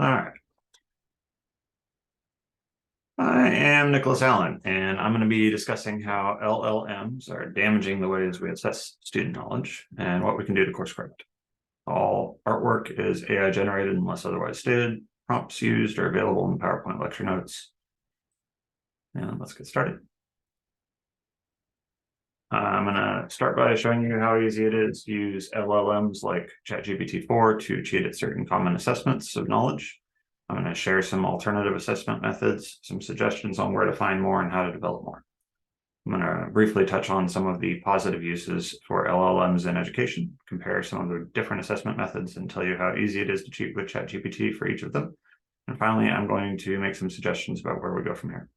All right. I am Nicholas Allen, and I'm going to be discussing how LLMs are damaging the ways we assess student knowledge and what we can do to course correct. All artwork is AI generated unless otherwise stated. Prompts used are available in PowerPoint lecture notes. And let's get started. I'm going to start by showing you how easy it is to use LLMs like ChatGPT 4 to cheat at certain common assessments of knowledge. I'm going to share some alternative assessment methods, some suggestions on where to find more and how to develop more. I'm going to briefly touch on some of the positive uses for LLMs in education, compare some of the different assessment methods, and tell you how easy it is to cheat with ChatGPT for each of them. And finally, I'm going to make some suggestions about where we go from here.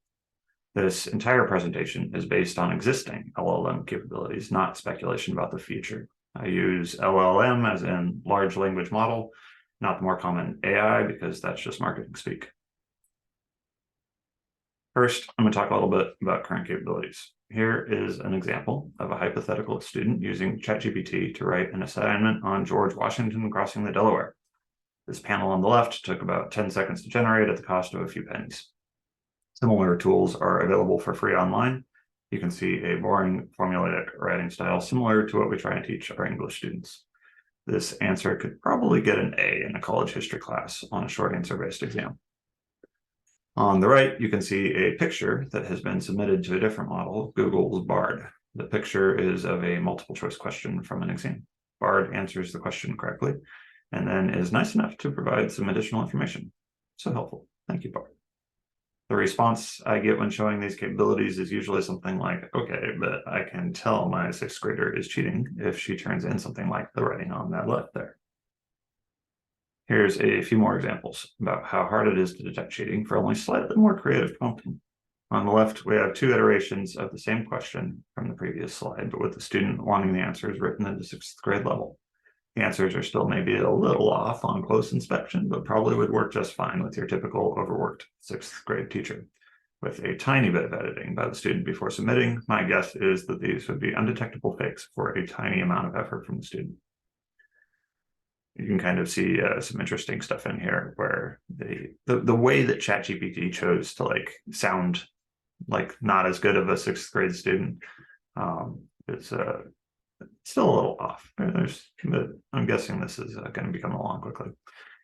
This entire presentation is based on existing LLM capabilities, not speculation about the future. I use LLM as in large language model, not the more common AI, because that's just marketing speak. First, I'm going to talk a little bit about current capabilities. Here is an example of a hypothetical student using ChatGPT to write an assignment on George Washington crossing the Delaware. This panel on the left took about 10 seconds to generate at the cost of a few pennies. Similar tools are available for free online. You can see a boring formulaic writing style similar to what we try and teach our English students. This answer could probably get an A in a college history class on a short answer-based exam. On the right, you can see a picture that has been submitted to a different model, Google's Bard. The picture is of a multiple choice question from an exam. Bard answers the question correctly, and then is nice enough to provide some additional information. So helpful. Thank you, Bard. The response I get when showing these capabilities is usually something like, okay, but I can tell my sixth grader is cheating if she turns in something like the writing on that left there. Here's a few more examples about how hard it is to detect cheating for only slightly more creative prompting. On the left, we have two iterations of the same question from the previous slide, but with the student wanting the answers written at the sixth grade level. The answers are still maybe a little off on close inspection, but probably would work just fine with your typical overworked sixth grade teacher. With a tiny bit of editing by the student before submitting, my guess is that these would be undetectable fakes for a tiny amount of effort from the student. You can kind of see some interesting stuff in here where the way that ChatGPT chose to sound like not as good of a sixth grade student is still a little off. But I'm guessing this is going to become along quickly.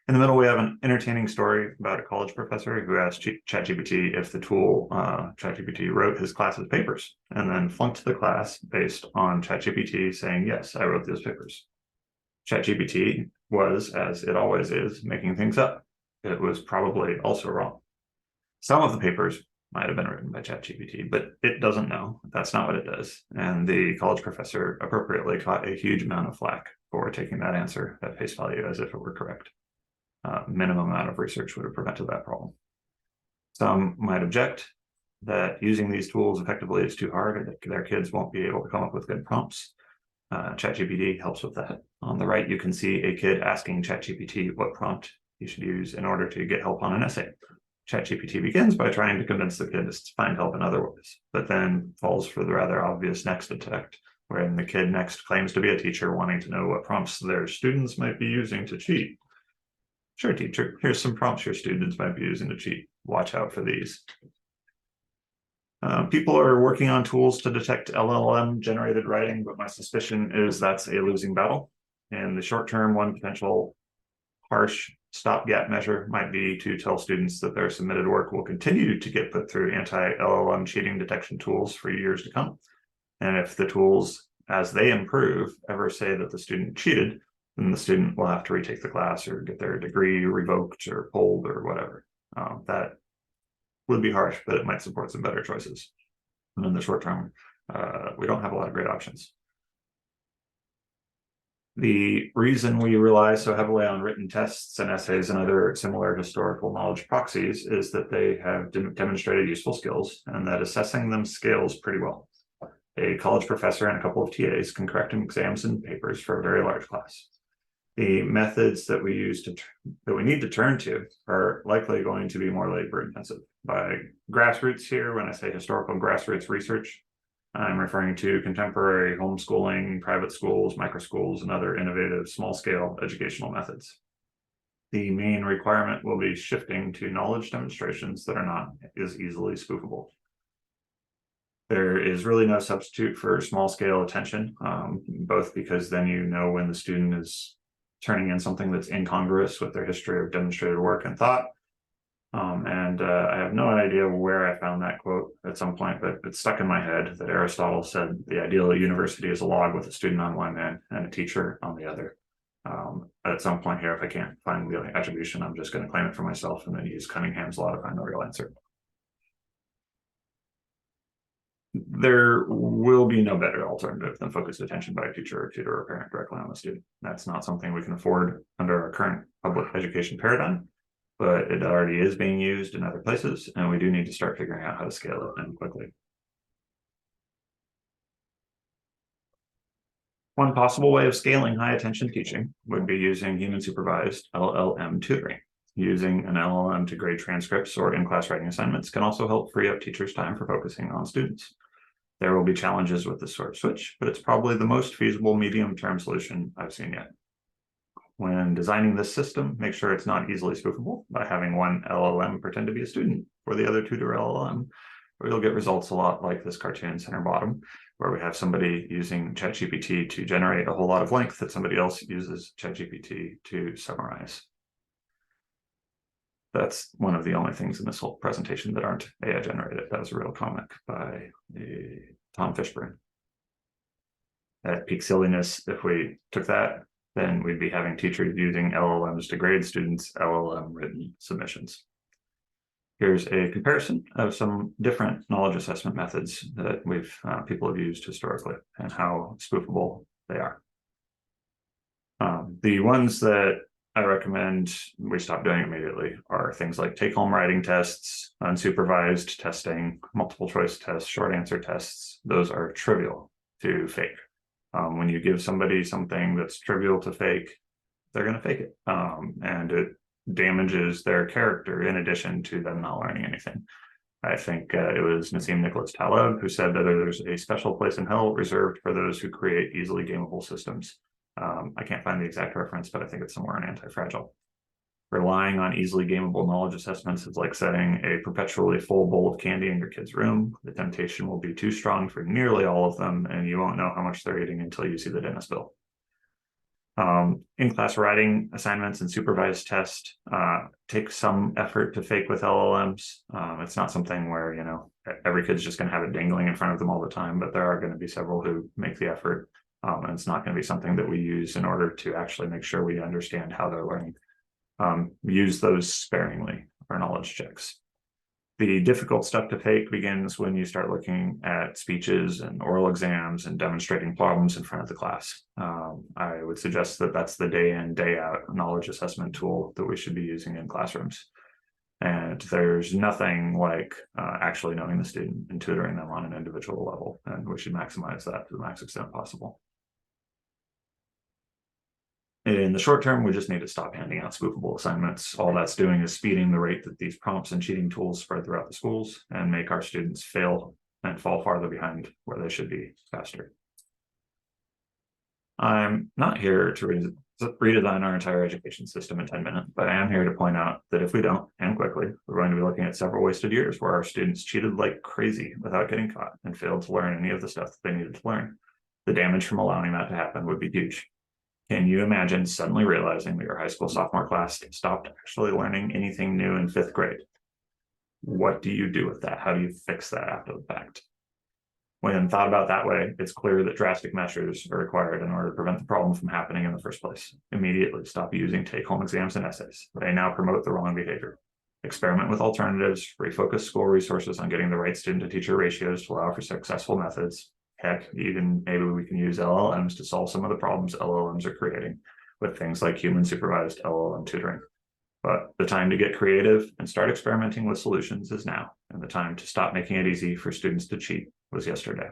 In the middle, we have an entertaining story about a college professor who asked ChatGPT if the tool ChatGPT wrote his class's papers, and then flunked the class based on ChatGPT saying, yes, I wrote those papers. ChatGPT was, as it always is, making things up. It was probably also wrong. Some of the papers might have been written by ChatGPT, but it doesn't know. That's not what it does. And the college professor appropriately caught a huge amount of flack for taking that answer at face value as if it were correct. Minimum amount of research would have prevented that problem. Some might object that using these tools effectively is too hard, or that their kids won't be able to come up with good prompts. ChatGPT helps with that. On the right, you can see a kid asking ChatGPT what prompt he should use in order to get help on an essay. ChatGPT begins by trying to convince the kid to find help in other ways, but then falls for the rather obvious next attempt, wherein the kid next claims to be a teacher wanting to know what prompts their students might be using to cheat. Sure, teacher, here's some prompts your students might be using to cheat. Watch out for these. People are working on tools to detect LLM-generated writing, but my suspicion is that's a losing battle. In the short term, one potential harsh stopgap measure might be to tell students that their submitted work will continue to get put through anti-LLM cheating detection tools for years to come. And if the tools, as they improve, ever say that the student cheated, then the student will have to retake the class or get their degree revoked or pulled or whatever. That would be harsh, but it might support some better choices. And in the short term, we don't have a lot of great options. The reason we rely so heavily on written tests and essays and other similar historical knowledge proxies is that they have demonstrated useful skills and that assessing them scales pretty well. A college professor and a couple of TAs can correct exams and papers for a very large class. The methods that we use that we need to turn to are likely going to be more labor intensive. By grassroots here, when I say historical grassroots research, I'm referring to contemporary homeschooling, private schools, micro schools, and other innovative small-scale educational methods. The main requirement will be shifting to knowledge demonstrations that are not as easily spoofable. There is really no substitute for small-scale attention, both because then you know when the student is turning in something that's incongruous with their history of demonstrated work and thought. I have no idea where I found that quote at some point, but it's stuck in my head that Aristotle said the ideal university is a log with a student on one end and a teacher on the other. At some point here, if I can't find the attribution, I'm just going to claim it for myself and then use Cunningham's law to find the real answer. There will be no better alternative than focused attention by a teacher or tutor or parent directly on the student. That's not something we can afford under our current public education paradigm, but it already is being used in other places, and we do need to start figuring out how to scale it and quickly. One possible way of scaling high attention teaching would be using human supervised LLM tutoring. Using an LLM to grade transcripts or in-class writing assignments can also help free up teachers' time for focusing on students. There will be challenges with this sort of switch, but it's probably the most feasible medium-term solution I've seen yet. When designing this system, make sure it's not easily spoofable by having one LLM pretend to be a student for the other tutor LLM, or you'll get results a lot like this cartoon center bottom, where we have somebody using ChatGPT to generate a whole lot of length that somebody else uses ChatGPT to summarize. That's one of the only things in this whole presentation that aren't AI generated. That was a real comic by Tom Fishburne. At peak silliness, if we took that, then we'd be having teachers using LLMs to grade students' LLM written submissions. Here's a comparison of some different knowledge assessment methods that people have used historically and how spoofable they are. The ones that I recommend we stop doing immediately are things like take-home writing tests, unsupervised testing, multiple choice tests, short answer tests. Those are trivial to fake. When you give somebody something that's trivial to fake, they're going to fake it. And it damages their character in addition to them not learning anything. I think it was Nassim Nicholas Taleb who said that there's a special place in hell reserved for those who create easily gameable systems. I can't find the exact reference, but I think it's somewhere in Anti-Fragile. Relying on easily gameable knowledge assessments is like setting a perpetually full bowl of candy in your kid's room. The temptation will be too strong for nearly all of them, and you won't know how much they're eating until you see the dentist bill. In-class writing assignments and supervised tests take some effort to fake with LLMs. It's not something where, every kid's just going to have it dangling in front of them all the time, but there are going to be several who make the effort. And it's not going to be something that we use in order to actually make sure we understand how they're learning. Use those sparingly for knowledge checks. The difficult stuff to fake begins when you start looking at speeches and oral exams and demonstrating problems in front of the class. I would suggest that that's the day in, day out knowledge assessment tool that we should be using in classrooms. And there's nothing like actually knowing the student and tutoring them on an individual level. And we should maximize that to the max extent possible. In the short term, we just need to stop handing out spoofable assignments. All that's doing is speeding the rate that these prompts and cheating tools spread throughout the schools and make our students fail and fall farther behind where they should be faster. I'm not here to redesign our entire education system in 10 minutes, but I am here to point out that if we don't, and quickly, we're going to be looking at several wasted years where our students cheated like crazy without getting caught and failed to learn any of the stuff that they needed to learn. The damage from allowing that to happen would be huge. Can you imagine suddenly realizing that your high school sophomore class stopped actually learning anything new in 5th grade? What do you do with that? How do you fix that after the fact? When thought about that way, it's clear that drastic measures are required in order to prevent the problem from happening in the first place. Immediately stop using take-home exams and essays. They now promote the wrong behavior. Experiment with alternatives, refocus school resources on getting the right student-to-teacher ratios to allow for successful methods. Heck, even maybe we can use LLMs to solve some of the problems LLMs are creating with things like human supervised LLM tutoring. But the time to get creative and start experimenting with solutions is now, and the time to stop making it easy for students to cheat was yesterday.